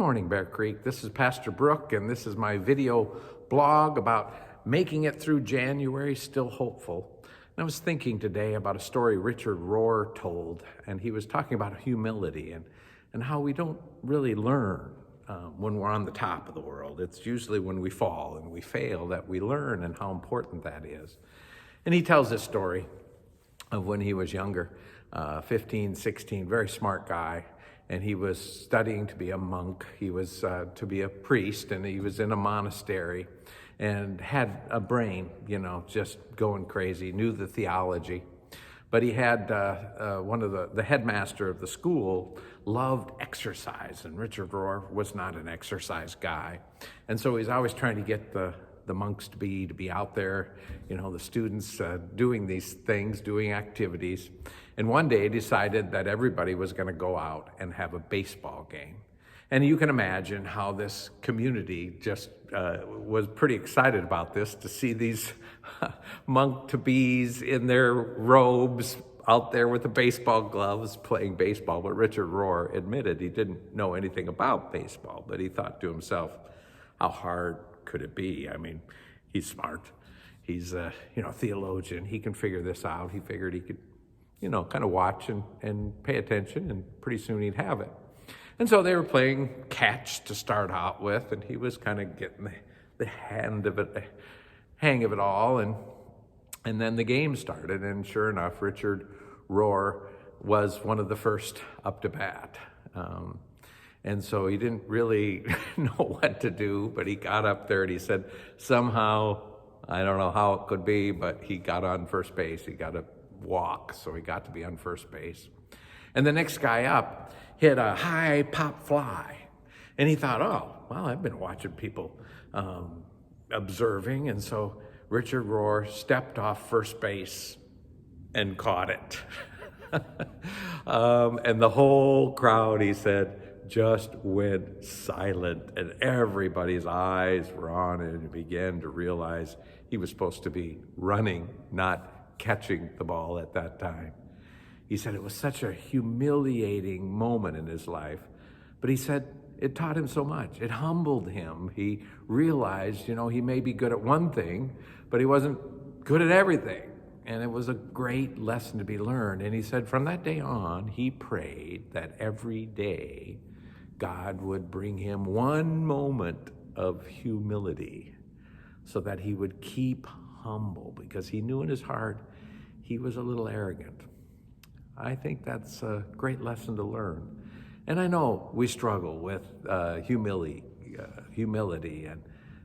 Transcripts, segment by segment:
morning, Bear Creek. This is Pastor Brooke, and this is my video blog about making it through January, still hopeful. And I was thinking today about a story Richard Rohr told, and he was talking about humility and how we don't really learn when we're on the top of the world. It's usually when we fall and we fail that we learn, and how important that is. And he tells this story of when he was younger, 15, 16, very smart guy. And he was studying to be a monk. He was to be a priest, and he was in a monastery and had a brain, just going crazy, knew the theology. But he had one of the headmaster of the school loved exercise, and Richard Rohr was not an exercise guy. And so he's always trying to get the monks to be out there, the students doing these things, doing activities. And one day he decided that everybody was going to go out and have a baseball game. And you can imagine how this community just was pretty excited about this, to see these monk-to-bees in their robes out there with the baseball gloves playing baseball. But Richard Rohr admitted he didn't know anything about baseball, but he thought to himself, how hard could it be? I mean, he's smart. He's a theologian. He can figure this out. He figured he could, kind of watch and pay attention, and pretty soon he'd have it. And so they were playing catch to start out with, and he was kind of getting the hang of it all. And then the game started, and sure enough, Richard Rohr was one of the first up to bat. And so he didn't really know what to do, but he got up there and he said, somehow, I don't know how it could be, but he got on first base. He got a walk, so he got to be on first base. And the next guy up hit a high pop fly. And he thought, oh, well, I've been watching people observing. And so Richard Rohr stepped off first base and caught it. And the whole crowd, he said, just went silent, and everybody's eyes were on it, and began to realize he was supposed to be running, not catching the ball at that time. He said it was such a humiliating moment in his life, but he said it taught him so much. It humbled him. He realized, he may be good at one thing, but he wasn't good at everything. And it was a great lesson to be learned. And he said from that day on, he prayed that every day God would bring him one moment of humility so that he would keep humble, because he knew in his heart he was a little arrogant. I think that's a great lesson to learn. And I know we struggle with humility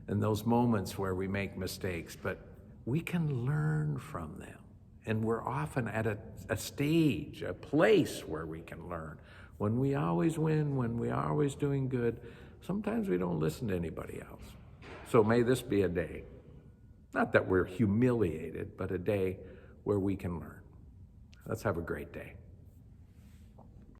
and those moments where we make mistakes, but we can learn from them. And we're often at a stage, a place where we can learn. When we always win, when we are always doing good, sometimes we don't listen to anybody else. So may this be a day, not that we're humiliated, but a day where we can learn. Let's have a great day.